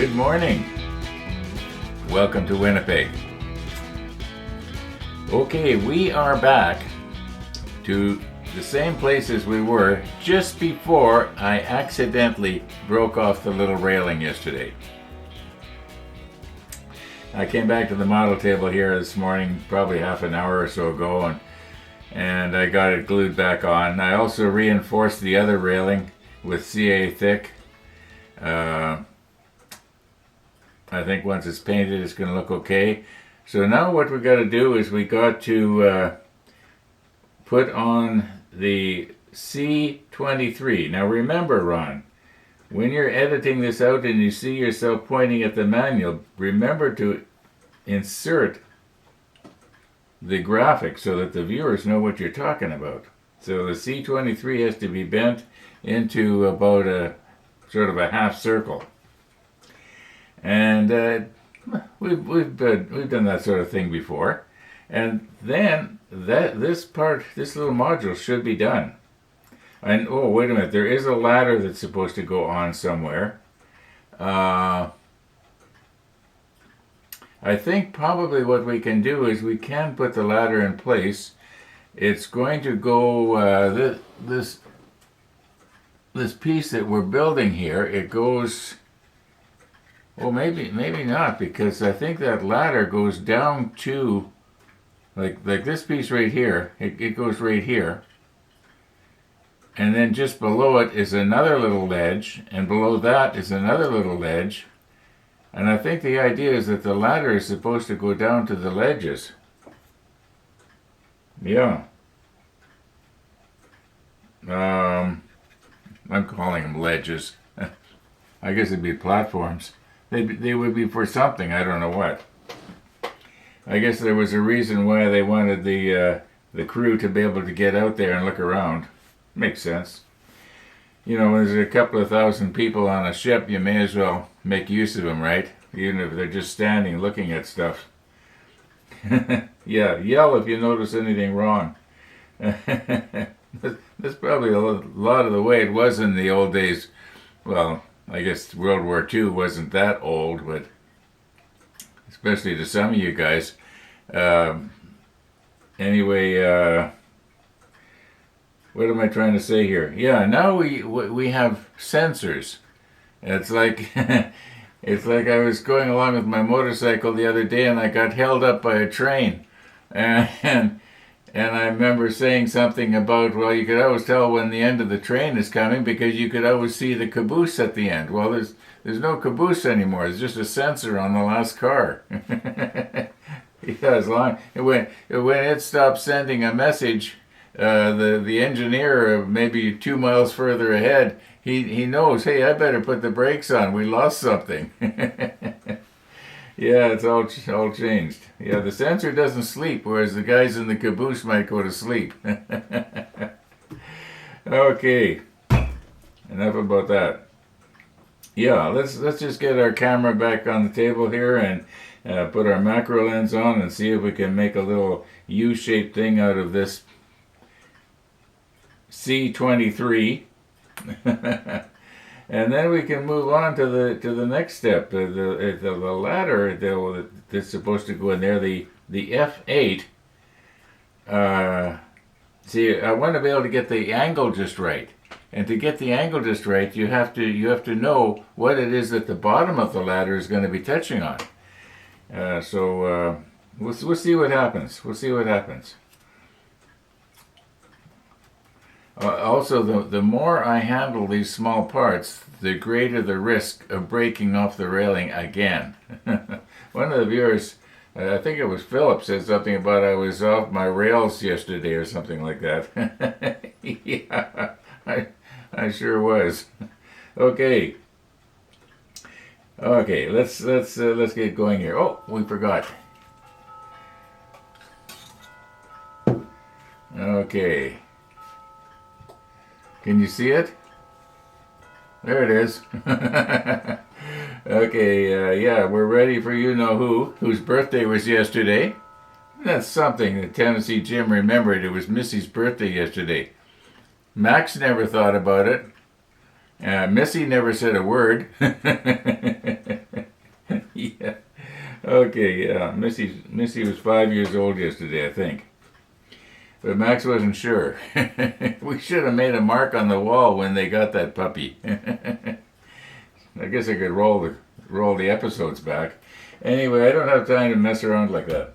Good morning. Welcome to Winnipeg. Okay, we are back to the same place as we were just before I accidentally broke off the little railing yesterday. I came back to the model table here this morning, probably half an hour or so ago, and I got it glued back on. I also reinforced the other railing with CA thick. I think once it's painted, it's going to look okay. So now what we got to do is we got to put on the C23. Now remember, Ron, when you're editing this out and you see yourself pointing at the manual, remember to insert the graphic so that the viewers know what you're talking about. So the C23 has to be bent into about a sort of a half circle. And we've done that sort of thing before. And then this little module should be done. And oh, wait a minute, there is a ladder that's supposed to go on somewhere. I think probably what we can do is we can put the ladder in place. It's going to go, this piece that we're building here, it goes, well, maybe not, because I think that ladder goes down to, like this piece right here, it goes right here. And then just below it is another little ledge, and below that is another little ledge. And I think the idea is that the ladder is supposed to go down to the ledges. Yeah. I'm calling them ledges. I guess it'd be platforms. They would be for something, I don't know what. I guess there was a reason why they wanted the crew to be able to get out there and look around. Makes sense. You know, when there's a couple of thousand people on a ship, you may as well make use of them, right? Even if they're just standing looking at stuff. Yeah, yell if you notice anything wrong. That's probably a lot of the way it was in the old days. Well, I guess World War II wasn't that old, but especially to some of you guys. Anyway, what am I trying to say here? Yeah, now we have sensors. It's like it's like I was going along with my motorcycle the other day and I got held up by a train, and I remember saying something about, well, you could always tell when the end of the train is coming because you could always see the caboose at the end. Well, there's no caboose anymore. There's just a sensor on the last car. Yeah, as long when it stops sending a message, the engineer maybe 2 miles further ahead, he knows, hey, I better put the brakes on. We lost something. Yeah, it's all changed. Yeah, the sensor doesn't sleep, whereas the guys in the caboose might go to sleep. Okay, enough about that. Yeah, let's just get our camera back on the table here and put our macro lens on and see if we can make a little U-shaped thing out of this C23. And then we can move on to the next step. The ladder that's supposed to go in there, the F8. See, I want to be able to get the angle just right, and to get the angle just right, you have to know what it is that the bottom of the ladder is going to be touching on. So we'll see what happens. We'll see what happens. Also, the more I handle these small parts, the greater the risk of breaking off the railing again. One of the viewers, I think it was Philip, said something about I was off my rails yesterday or something like that. Yeah, I sure was. Okay. Okay, let's get going here. Oh, we forgot. Okay. Can you see it? There it is. Okay, yeah, we're ready for whose birthday was yesterday. That's something that Tennessee Jim remembered. It was Missy's birthday yesterday. Max never thought about it. Missy never said a word. Yeah. Okay, yeah. Missy was 5 years old yesterday, I think. But Max wasn't sure. We should have made a mark on the wall when they got that puppy. I guess I could roll the episodes back. Anyway, I don't have time to mess around like that.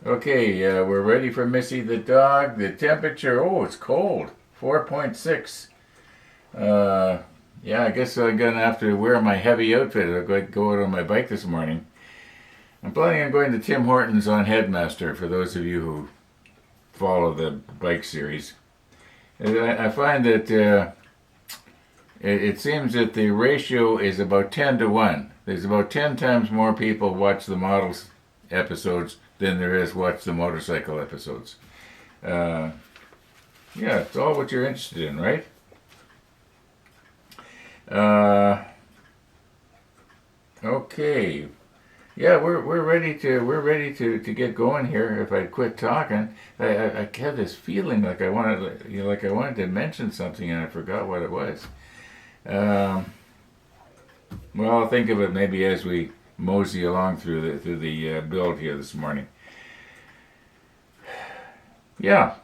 Okay, we're ready for Missy the dog. The temperature, oh, it's cold. 4.6. Yeah, I guess I'm going to have to wear my heavy outfit. I'll go out on my bike this morning. I'm planning on going to Tim Hortons on Headmaster, for those of you who follow the bike series. I find that it seems that the ratio is about 10 to 1. There's about 10 times more people watch the models episodes than there is watch the motorcycle episodes. Yeah, it's all what you're interested in, right? Okay. Yeah, we're ready to get going here. If I quit talking, I had this feeling like I wanted to mention something and I forgot what it was. Well, I'll think of it maybe as we mosey along through the build here this morning. Yeah.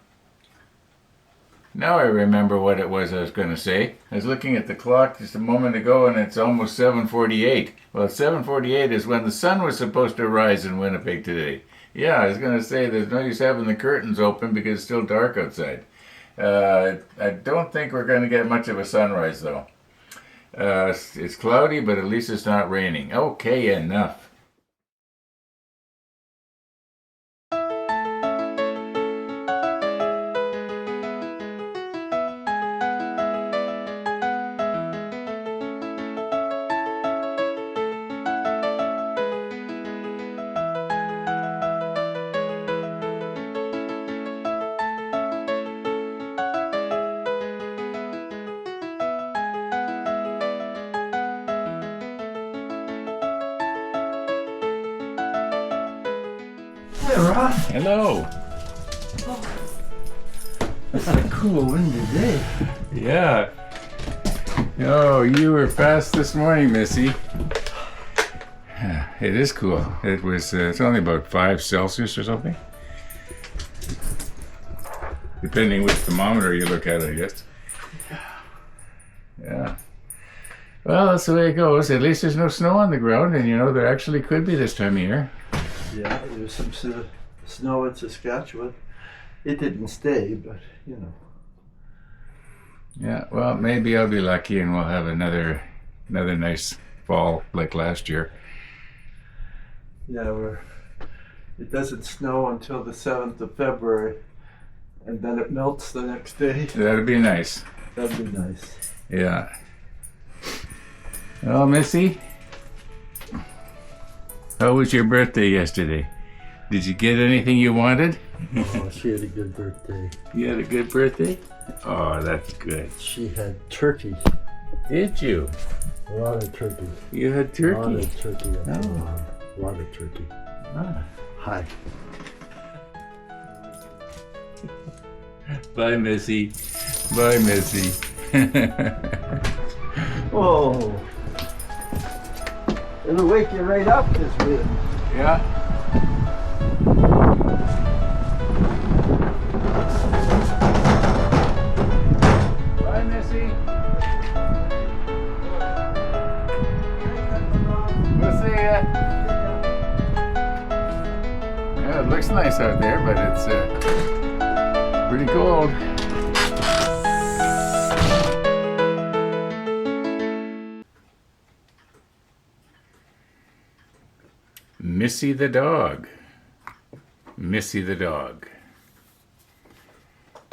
Now I remember what it was I was going to say. I was looking at the clock just a moment ago and it's almost 7:48. Well, 7:48 is when the sun was supposed to rise in Winnipeg today. Yeah, I was going to say there's no use having the curtains open because it's still dark outside. I don't think we're going to get much of a sunrise though. It's cloudy, but at least it's not raining. Okay, enough. Hey, Rob. Hello. It's a cool windy day. Yeah. Oh, you were fast this morning, Missy. It is cool. It was. It's only about 5 Celsius or something, depending which thermometer you look at, I guess. Yeah. Well, that's the way it goes. At least there's no snow on the ground, and there actually could be this time of year. Yeah, there's some snow in Saskatchewan. It didn't stay, but Yeah. Well, maybe I'll be lucky, and we'll have another nice fall like last year. Yeah, it doesn't snow until the 7th of February, and then it melts the next day. That'd be nice. That'd be nice. Yeah. Well, Missy, how was your birthday yesterday? Did you get anything you wanted? Oh, she had a good birthday. You had a good birthday? Oh, that's good. She had turkey. Did you? A lot of turkey. You had A lot turkey? of turkey. Oh. A lot of turkey. Ah. Hi. Bye, Missy. Bye, Missy. Oh. It'll wake you right up, this wind. Yeah. Bye, Missy. We'll see ya. Yeah, it looks nice out there, but it's pretty cold. Missy the dog. Missy the dog.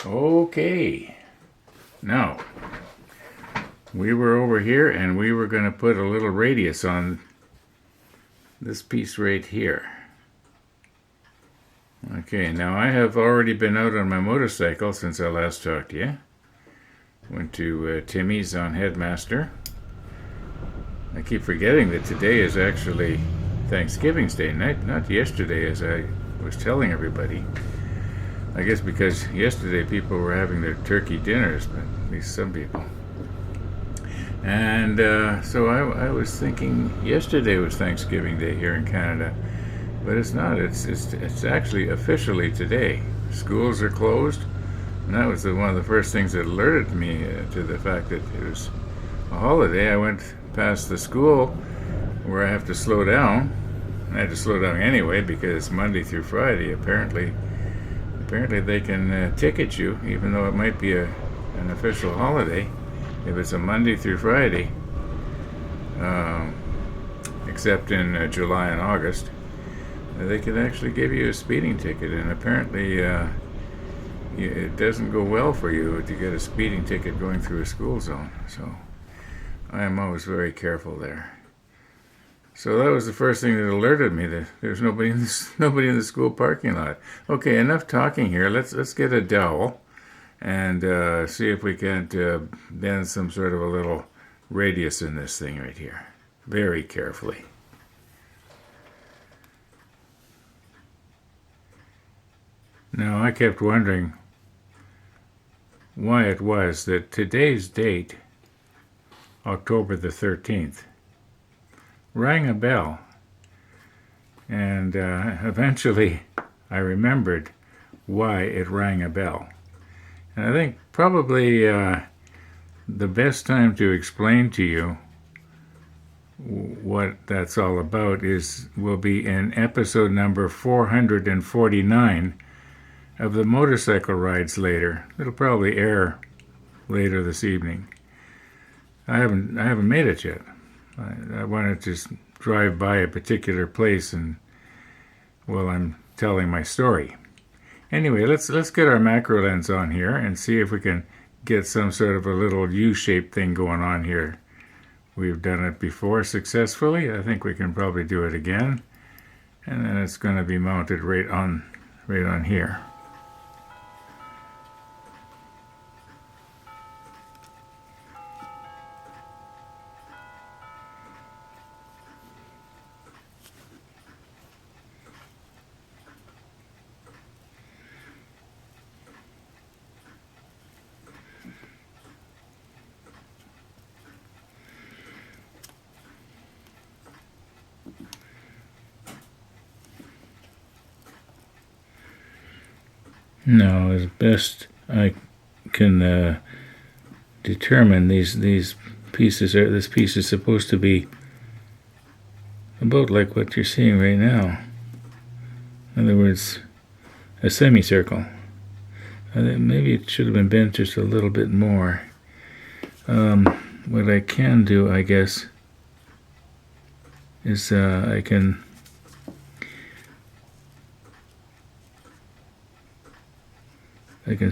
Okay. Now, we were over here and we were going to put a little radius on this piece right here. Okay, now I have already been out on my motorcycle since I last talked to you. Went to Timmy's on Headmaster. I keep forgetting that today is actually Thanksgiving Day, not yesterday as I was telling everybody. I guess because yesterday people were having their turkey dinners, but at least some people. And so I was thinking yesterday was Thanksgiving Day here in Canada, but it's not. It's actually officially today. Schools are closed, and that was one of the first things that alerted me to the fact that it was a holiday. I went past the school where I have to slow down. I had to slow down anyway because it's Monday through Friday. Apparently they can ticket you, even though it might be an official holiday. If it's a Monday through Friday, except in July and August, they could actually give you a speeding ticket. And apparently, it doesn't go well for you to get a speeding ticket going through a school zone. So I am always very careful there. So that was the first thing that alerted me that there's nobody in the school parking lot. Okay, enough talking here. Let's get a dowel and see if we can't bend some sort of a little radius in this thing right here. Very carefully. Now, I kept wondering why it was that today's date, October the 13th, rang a bell. And eventually I remembered why it rang a bell. And I think probably the best time to explain to you what that's all about will be in episode number 449 of the Motorcycle Rides Later. It'll probably air later this evening. I haven't made it yet. I wanted to just drive by a particular place and while I'm telling my story. Anyway, let's get our macro lens on here and see if we can get some sort of a little U-shaped thing going on here. We've done it before successfully. I think we can probably do it again. And then it's going to be mounted right on here. Now, as best I can determine, this piece is supposed to be about like what you're seeing right now. In other words, a semicircle. Maybe it should have been bent just a little bit more. What I can do, I guess, is I can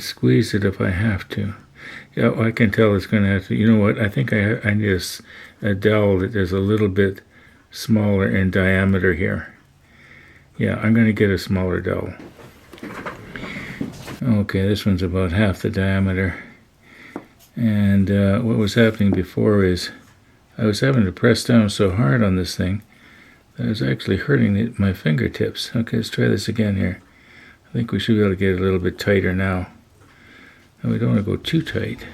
squeeze it if I have to. Yeah, I can tell it's going to have to. You know what? I think I need a dowel that is a little bit smaller in diameter here. Yeah, I'm going to get a smaller dowel. Okay, this one's about half the diameter. And what was happening before is I was having to press down so hard on this thing that it was actually hurting my fingertips. Okay, let's try this again here. I think we should be able to get it a little bit tighter now. And we don't want to go too tight.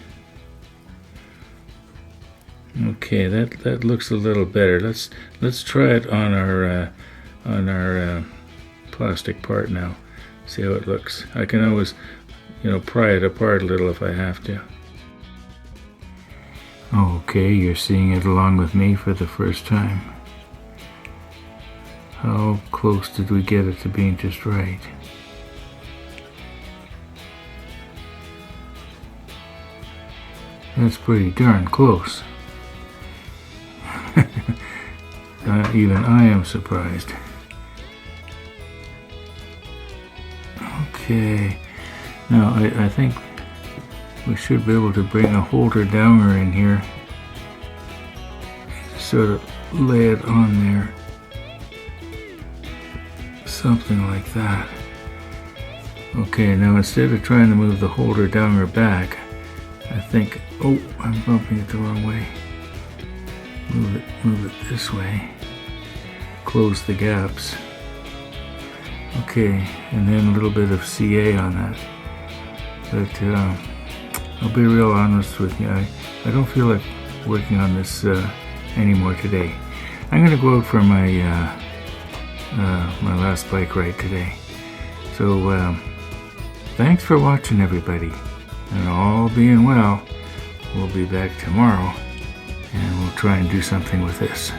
Okay, that looks a little better. Let's try it on our plastic part now. See how it looks. I can always, pry it apart a little if I have to. Okay, you're seeing it along with me for the first time. How close did we get it to being just right? That's pretty darn close. Even I am surprised. Okay, now I think we should be able to bring a holder downer in here. Sort of lay it on there. Something like that. Okay, now instead of trying to move the holder downer back, I think, oh, I'm bumping it the wrong way. Move it this way. Close the gaps. Okay, and then a little bit of CA on that. But I'll be real honest with you. I don't feel like working on this anymore today. I'm going to go out for my my last bike ride today. So thanks for watching, everybody, and all being well, we'll be back tomorrow and we'll try and do something with this.